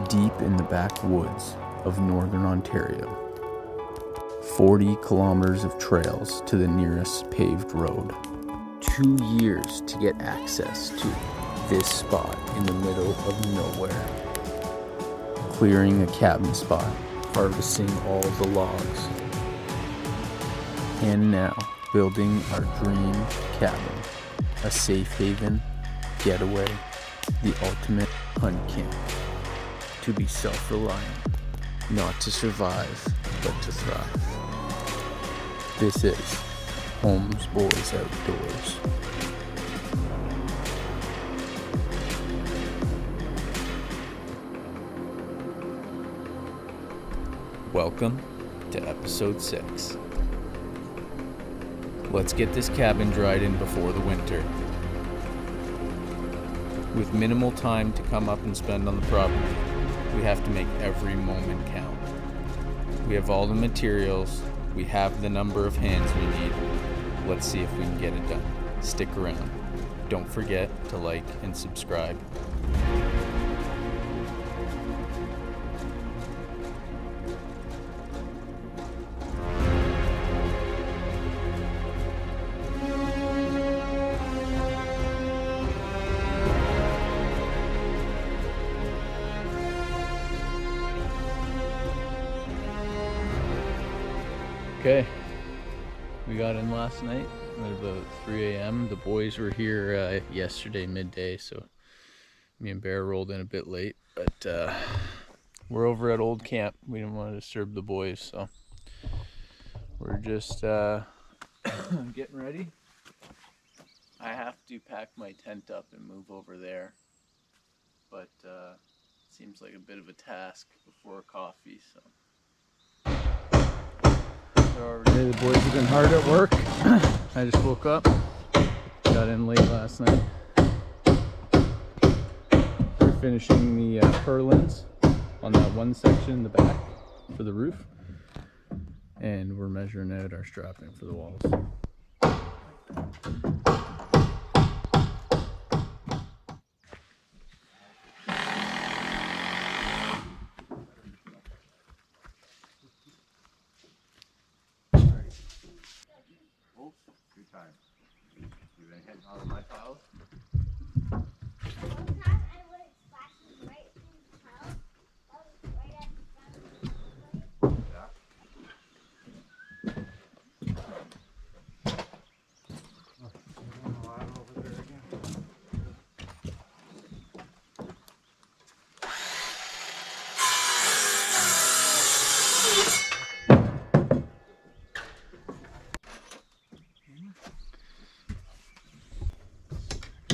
deep in the backwoods of northern Ontario. 40 kilometers of trails to the nearest paved road. 2 years to get access to this spot in the middle of nowhere. Clearing a cabin spot, harvesting all the logs. And now, building our dream cabin. A safe haven, getaway, the ultimate hunt camp. To be self-reliant, not to survive, but to thrive. This is Holmes Boys Outdoors. Welcome to episode 6. Let's get this cabin dried in before the winter. With minimal time to come up and spend on the property, we have to make every moment count. We have all the materials, we have the number of hands we need. Let's see if we can get it done. Stick around. Don't forget to like and subscribe. Okay, we got in last night at about 3 a.m. The boys were here yesterday midday, so me and Bear rolled in a bit late, but we're over at old camp. We didn't want to disturb the boys, so we're just getting ready. I have to pack my tent up and move over there, but it seems like a bit of a task before coffee, so. The boys have been hard at work. I just woke up, got in late last night. We're finishing the purlins on that one section in the back for the roof, and we're measuring out our strapping for the walls. You been hitting all of my tiles?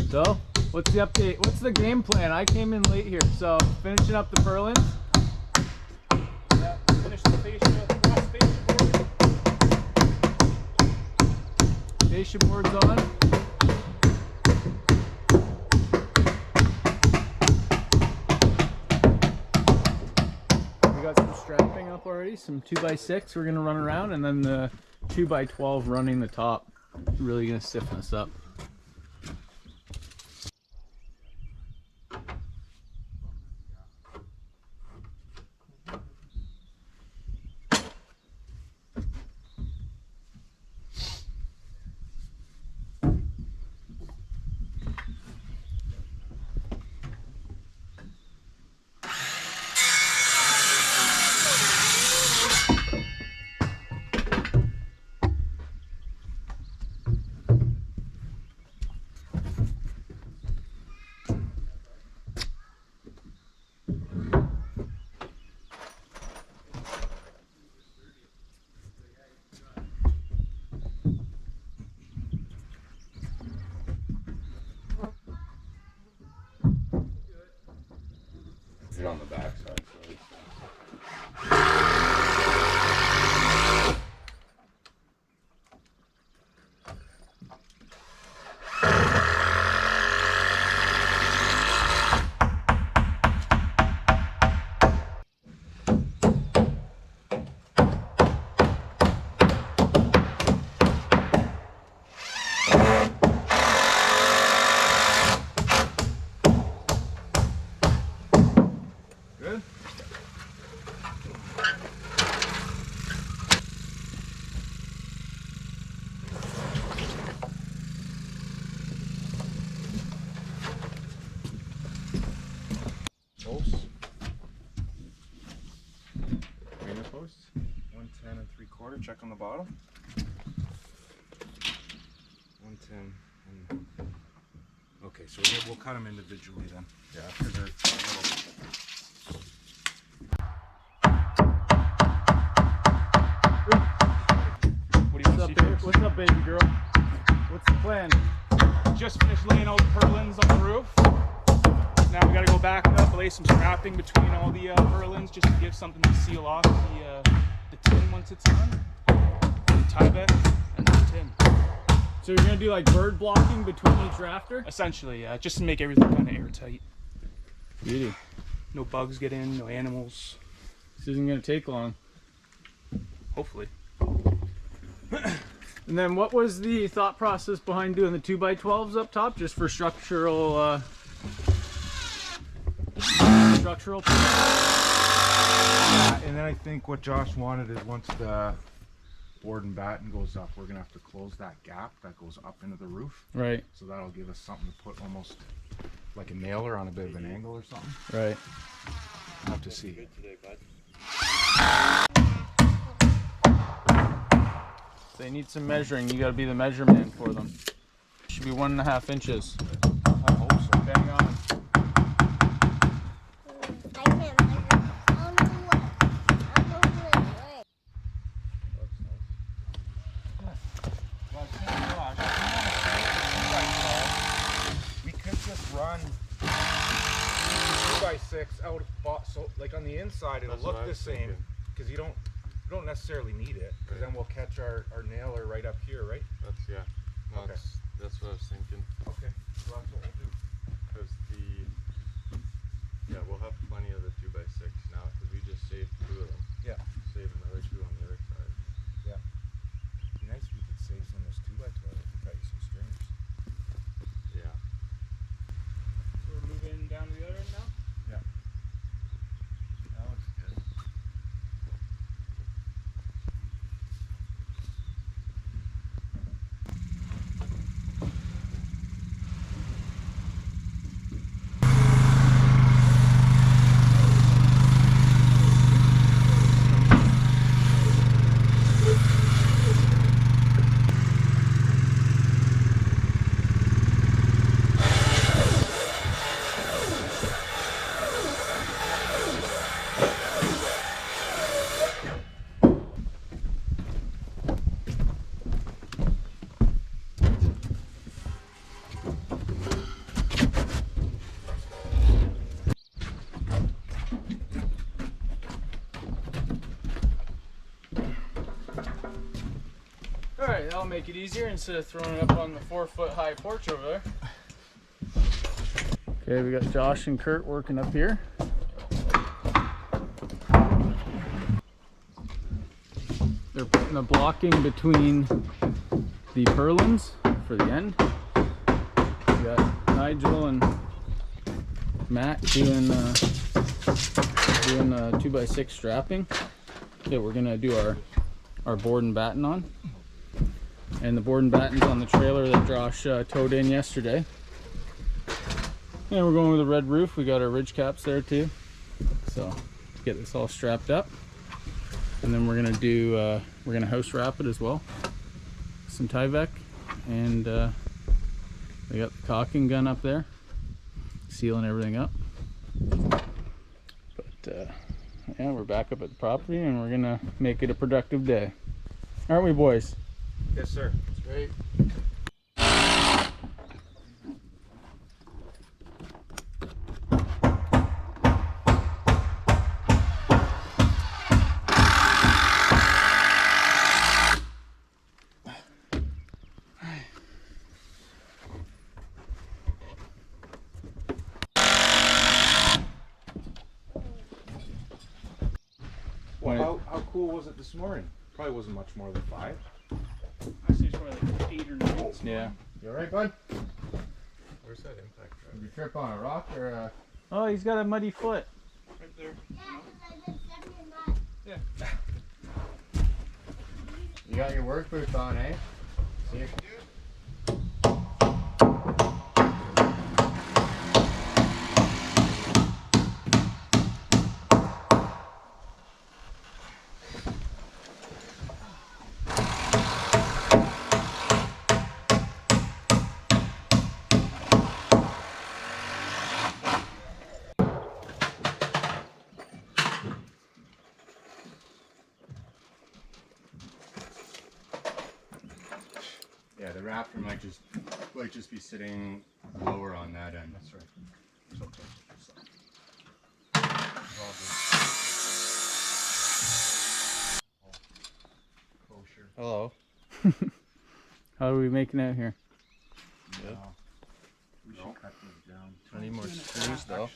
So, what's the update? What's the game plan? I came in late here, so finishing up the purlins. Yeah, finish the fascia board. Fascia board's on. We got some strapping up already, some 2x6 we're gonna run around, and then the 2x12 running the top. Really gonna stiffen us up. You're on the back side, so Good. quarter, check on the bottom. 110. Okay, so we'll cut them individually then. Yeah, because they're a little... What do you want to see first? What's up, baby girl? What's the plan? Just finished laying out the purlins on the roof. Now we gotta go back up, lay some strapping between all the purlins just to give something to seal off the tin once it's on. And Tyvek and then tin. So you're gonna do like bird blocking between each rafter? Essentially, yeah, just to make everything kind of airtight. Beauty. No bugs get in, no animals. This isn't gonna take long. Hopefully. And then what was the thought process behind doing the 2x12s up top, just for structural structural? Yeah, and then I think what Josh wanted is once the board and batten goes up, we're gonna have to close that gap that goes up into the roof. Right. So that'll give us something to put almost like a nailer on a bit of an angle or something. Right. I'll have to see. They need some measuring. You gotta be the measurement for them. Should be 1.5 inches. I hope so. Bang on. I can't measure. I don't know what We could just run 2x6 out, so like on the inside it'll look the same because you don't necessarily need it, because then we'll catch our nailer right up here, right? That's, yeah. No, Okay. that's what I was thinking. Okay, so that's what we'll do. Because we'll have plenty of the 2x6 now, because we just saved 2 of them. Yeah. Save another 2 on the other side. Yeah. Be nice if we could save some of those 2x12 if we cut you some strings. Yeah. So we're moving down to the other end now? Yeah. That looks good. Alright, that'll make it easier instead of throwing it up on the 4-foot high porch over there. Okay, we got Josh and Kurt working up here. They're putting the blocking between the purlins for the end. We got Nigel and Matt doing 2x6 strapping that we're gonna do our board and batten on. And the board and batten's on the trailer that Josh towed in yesterday. And we're going with a red roof. We got our ridge caps there too. So get this all strapped up. And then we're gonna do we're gonna house wrap it as well. Some Tyvek, and we got the caulking gun up there, sealing everything up. But yeah, we're back up at the property and we're gonna make it a productive day. Aren't we, boys? Yes, sir. That's great. Well, how cool was it this morning? Probably wasn't much more than 5. I say it's probably like 8 or 9. Yeah. You alright, bud? Where's that impact driver? Did you trip on a rock or a... Oh, he's got a muddy foot. Right there. You got your work boots on, eh? See if... rafter might just be sitting lower on that end. That's right. It's okay. Kosher. Hello. How are we making out here? We should cut these down. I need more screws though.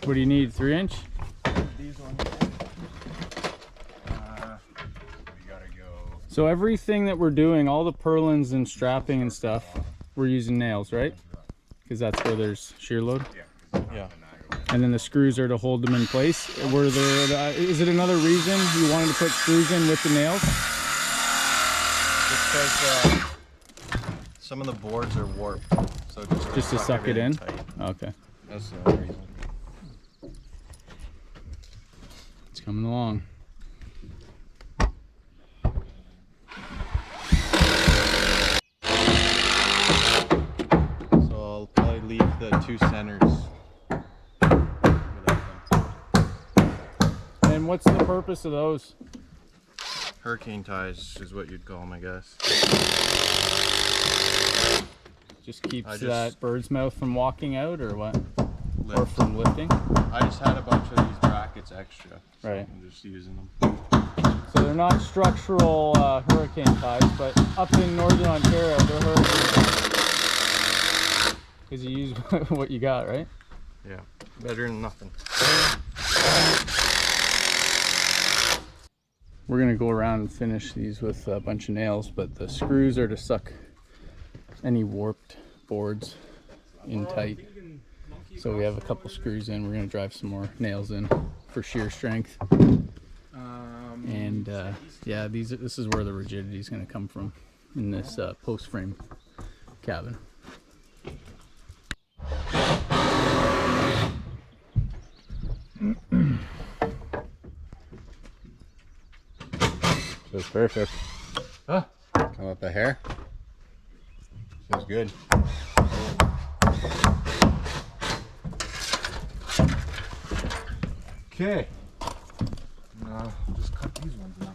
What do you need? 3-inch? These ones. We gotta go. So everything that we're doing, all the purlins and strapping and stuff, we're using nails, right? Because that's where there's shear load. Yeah. And then the screws are to hold them in place. Were there? Is it another reason you wanted to put screws in with the nails? Just because some of the boards are warped, so Just to suck it in? tight. Okay, That's the only reason. it's coming along. So I'll probably leave the 2 centers without them. And what's the purpose of those? Hurricane ties is what you'd call them, I guess. Just keeps I just- that bird's mouth from walking out, or what? Or Lift. from lifting? I just had a bunch of these brackets extra, so Right. I'm just using them. So they're not structural hurricane ties, but up in northern Ontario, they're hurricane ties. Because you use what you got, right? Yeah, better than nothing. We're gonna go around and finish these with a bunch of nails, but the screws are to suck any warped boards in tight. So we have a couple screws in. We're gonna drive some more nails in for shear strength. And yeah, this is where the rigidity is gonna come from in this post frame cabin. Feels perfect. Huh? Come up the hair. Feels good. Okay. Just cut these ones now.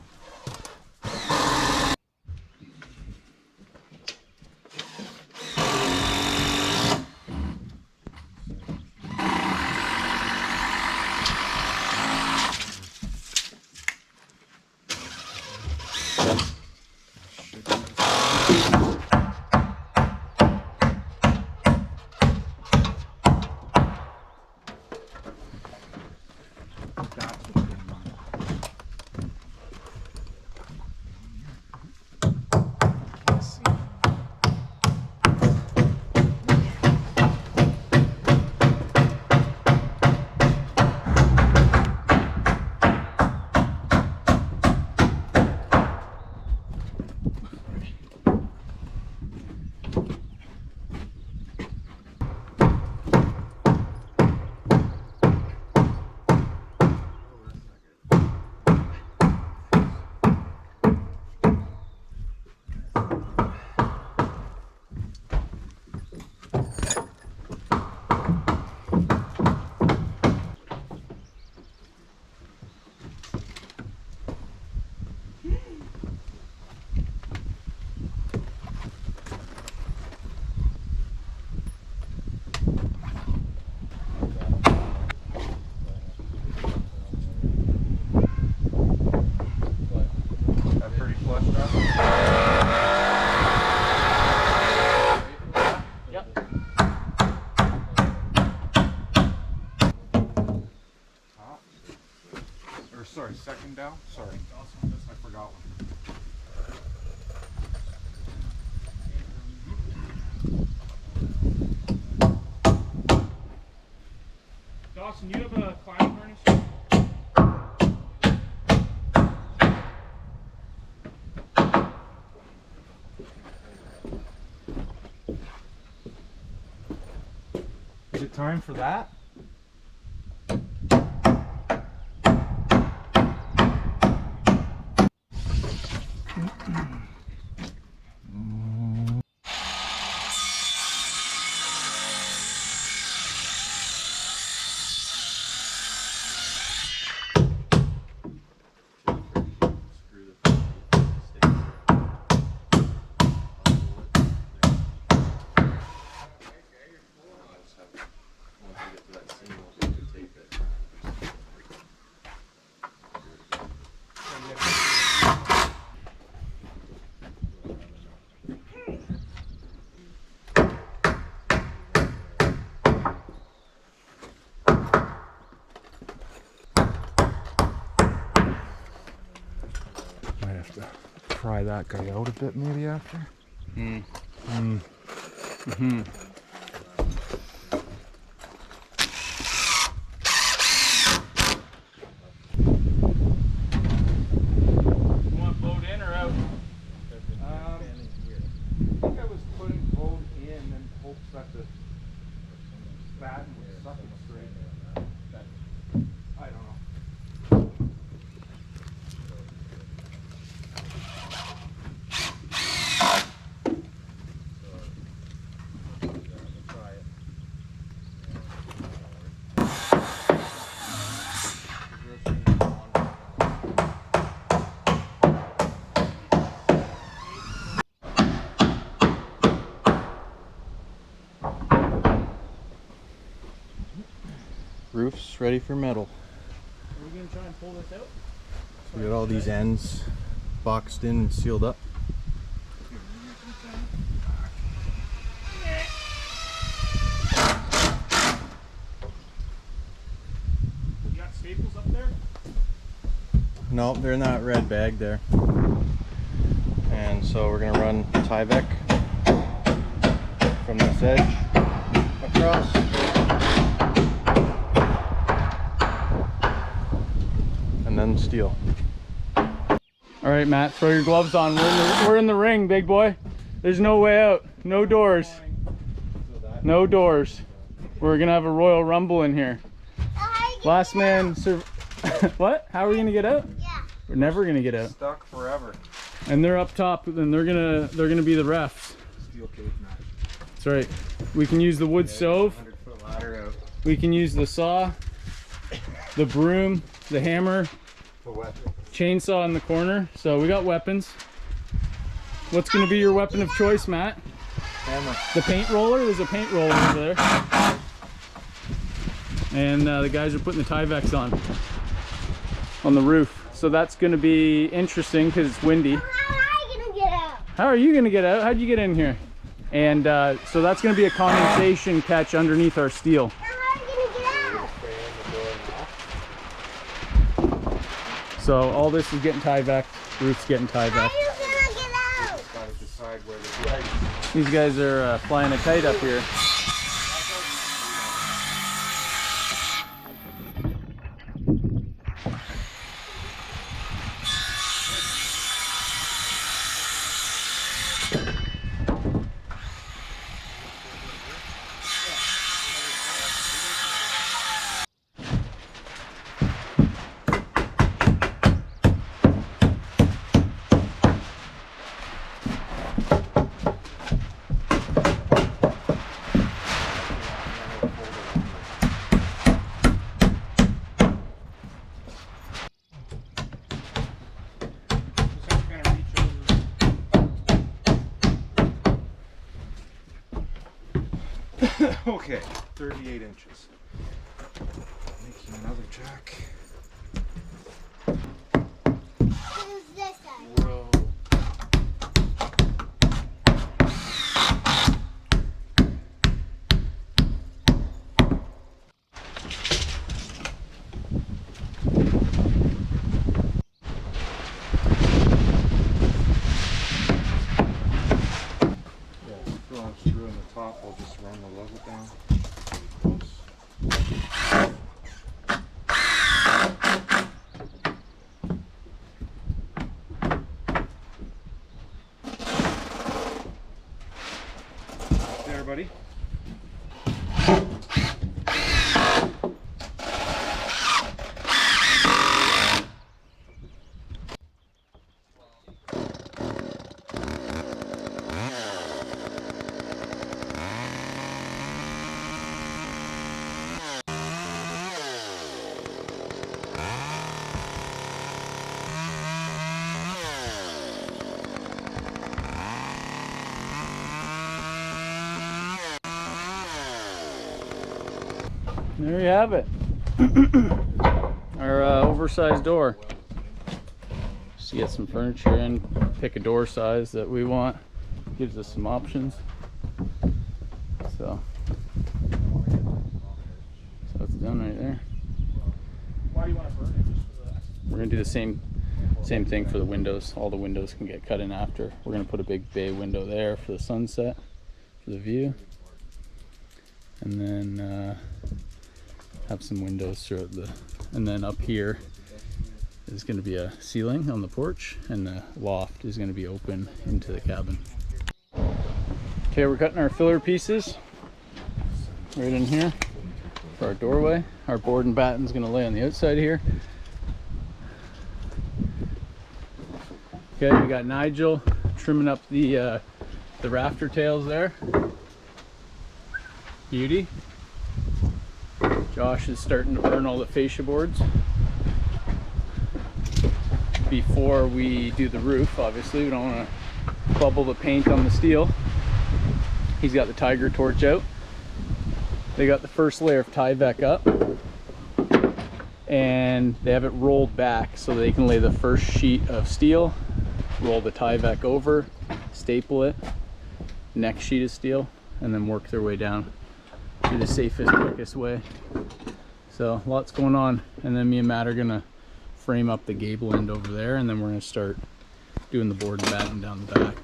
That's what's going on. Let's see. That pretty flush now? Or sorry, second down? Sorry. I forgot one. Dawson, you have a climbing harness? Is it time for that? Screw the stick. pry that guy out a bit maybe after. You want boat in or out? I think I was putting boat in and hopes that the batten would suck it straight. I don't know. Roof's ready for metal. Are we gonna try and pull this out? We got all these ends boxed in and sealed up. You got staples up there? No, they're not red bag there. And so we're gonna run Tyvek from this edge across. And then steel. All right, Matt, throw your gloves on. We're in the ring, big boy. There's no way out. No doors. No doors. We're gonna have a Royal Rumble in here. Last man what? How are we gonna get out? Yeah. We're never gonna get out. Stuck forever. And they're up top, and they're gonna be the refs. Steel cage match. That's right. We can use the wood stove. 100-foot ladder out. We can use the saw, the broom, the hammer, The weapon. chainsaw in the corner. So we got weapons. What's gonna be your weapon of choice, Matt? Hammer. The paint roller. There's a paint roller over there. And the guys are putting the Tyveks on the roof. So that's gonna be interesting because it's windy. How am I gonna get out? How are you gonna get out? How'd you get in here? And so that's gonna be a condensation catch underneath our steel. How am I gonna get out? So all this is getting Tyvek. Roof's getting How Tyvek. are you gonna get out? Gotta decide where to go. These guys are flying a kite up here. Just have to kind of reach over. Okay, 38 inches. Making another jack. Who's this guy? Whoa. Still have screw in the top, I'll just run the level down. There, buddy. There you have it. Our oversized door. Just get some furniture in, pick a door size that we want. Gives us some options. So it's done right there. Why do you want to burn it? Just for that? We're gonna do the same Same thing for the windows. All the windows can get cut in after. We're going to put a big bay window there for the sunset, for the view. And then have some windows throughout the... And then up here is going to be a ceiling on the porch, and the loft is going to be open into the cabin. Okay, we're cutting our filler pieces right in here for our doorway. Our board and batten's going to lay on the outside here. Okay, we got Nigel trimming up the rafter tails there. Beauty. Josh is starting to burn all the fascia boards before we do the roof. Obviously, we don't want to bubble the paint on the steel. He's got the Tiger torch out. They got the first layer of Tyvek up, and they have it rolled back so they can lay the first sheet of steel, roll the Tyvek over, staple it, next sheet of steel, and then work their way down through the safest, quickest way. So lots going on. And then me and Matt are gonna frame up the gable end over there, and then we're gonna start doing the board and batten down the back.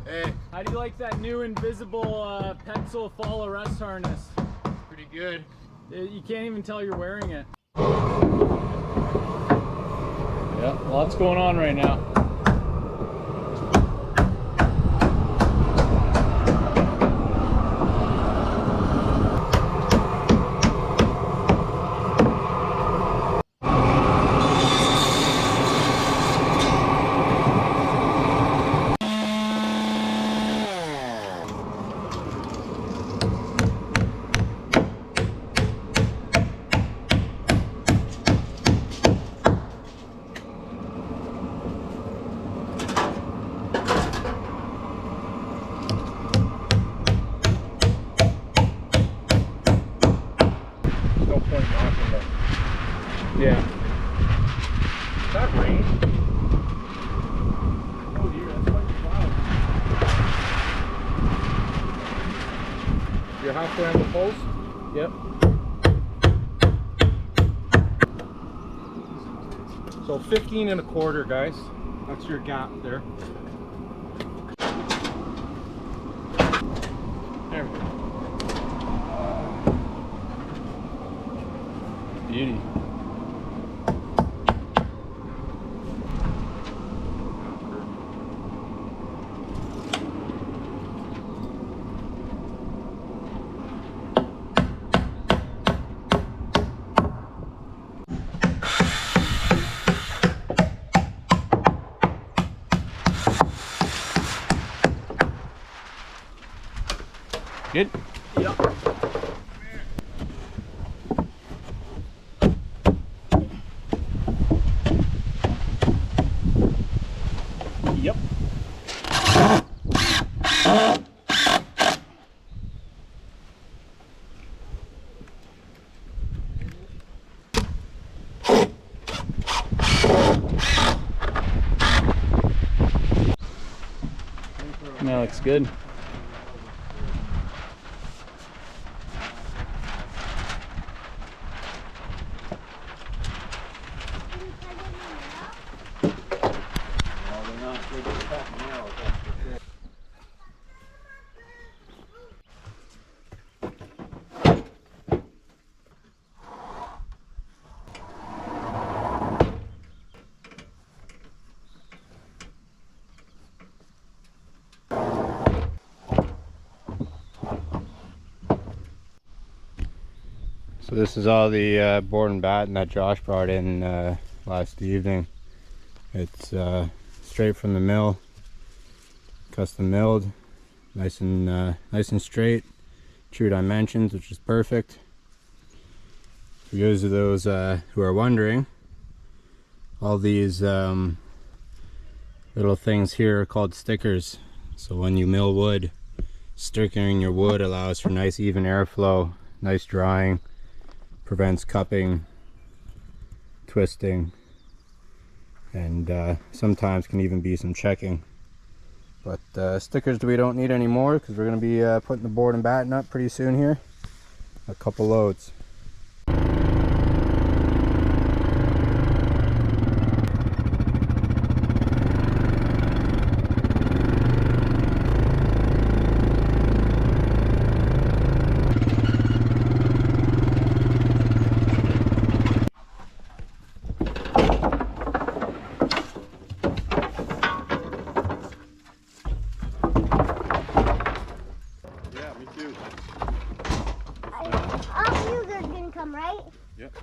Hey, How do you like that new invisible pencil fall arrest harness? pretty good. You can't even tell you're wearing it. Yeah, lots going on right now. No point knocking them. Yeah. Is that rain? Oh dear, that's quite the cloud. You're halfway on the poles? Yep. So 15 and a quarter, guys. That's your gap there. There we go. Beauty. Good? Yep. Yep. That looks good. So this is all the board and batten that Josh brought in last evening. It's straight from the mill, custom milled, nice and straight, true dimensions, which is perfect. For those of those who are wondering, all these Little things here are called stickers. So when you mill wood, stickering your wood allows for nice even airflow, nice drying, prevents cupping, twisting, and sometimes can even be some checking. But stickers we don't need anymore because we're going to be putting the board and batten up pretty soon here. A couple loads. Yeah, me too. All you guys can come, right? Yep.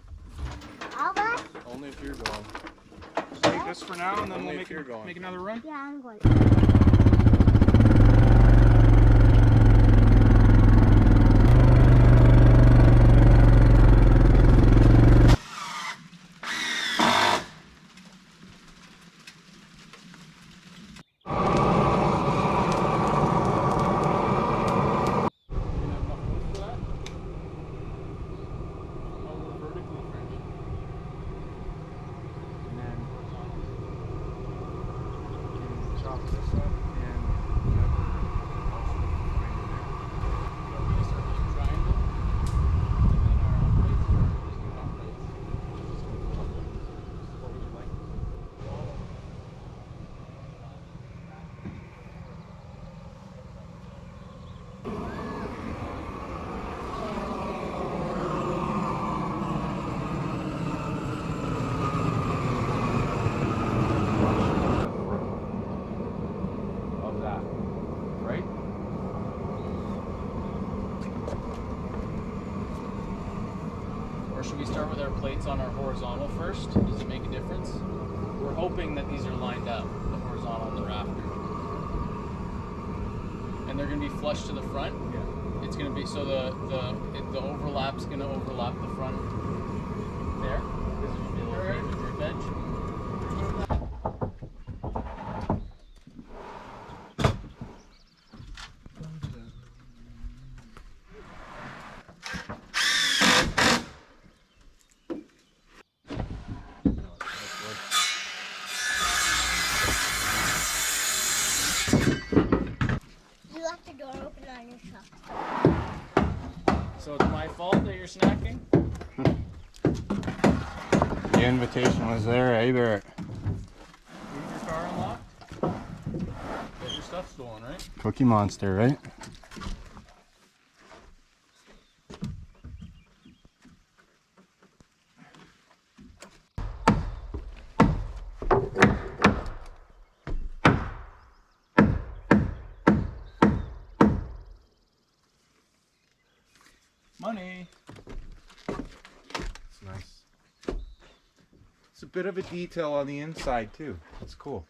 All of us? Only if you're going. Take this for now, and then Only we'll if you're going. make another run. Yeah, I'm going. And then chop this up and whatever else we can find in there. What would you like? Of that, right? Or should we start with our plates on our horizontal first? Does it make a difference? We're hoping that these are lined up, the horizontal and the rafter. And they're going to be flush to the front. Yeah. It's going to be so the overlap's going to overlap the front there. This is your drip edge. You left the door open on your truck. So it's my fault that you're snacking? The invitation was there, eh, Barrett? Leave your car unlocked? Get your stuff stolen, right? Cookie Monster, right? Money. It's nice. It's a bit of a detail on the inside too. It's cool.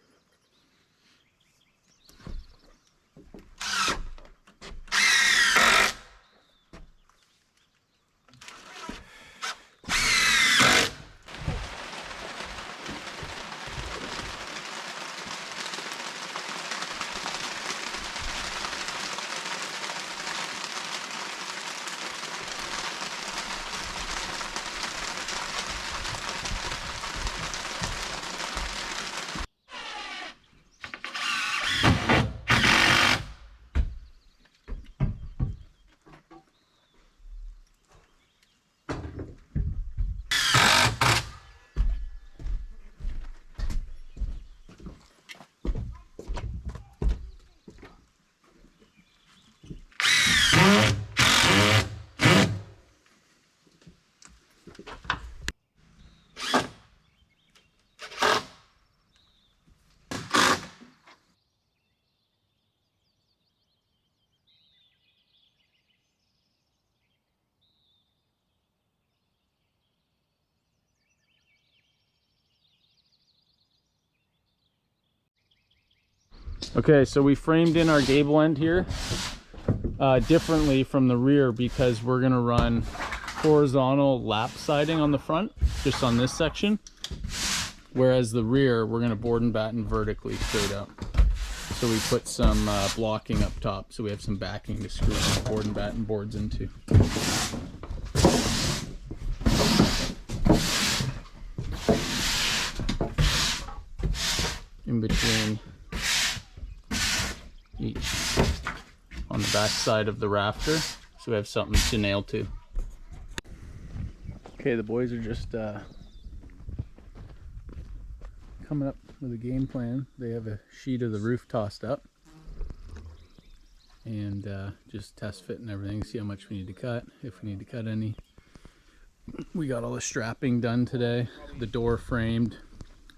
Okay, so we framed in our gable end here differently from the rear because we're gonna run horizontal lap siding on the front, just on this section. Whereas the rear, we're going to board and batten vertically straight up. So we put some blocking up top, so we have some backing to screw the board and batten boards into. In between each on the back side of the rafter, so we have something to nail to. Okay, the boys are just coming up with a game plan. They have a sheet of the roof tossed up and just test fit and everything, see how much we need to cut, if we need to cut any. We got all the strapping done today, the door framed,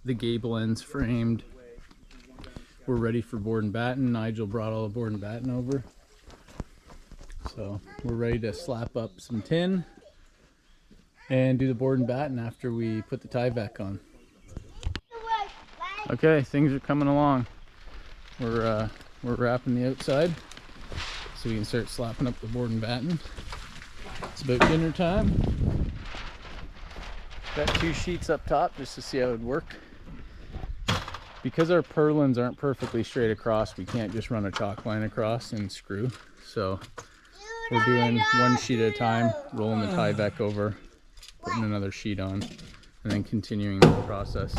the gable ends framed. We're ready for board and batten. Nigel brought all the board and batten over, so we're ready to slap up some tin and do the board and batten after we put the Tyvek on. Okay, things are coming along. We're wrapping the outside so we can start slapping up the board and batten. It's about dinner time. Got 2 sheets up top just to see how it would work. Because our purlins aren't perfectly straight across, we can't just run a chalk line across and screw. So we're doing 1 sheet at a time, rolling the Tyvek over, putting another sheet on, and then continuing the process.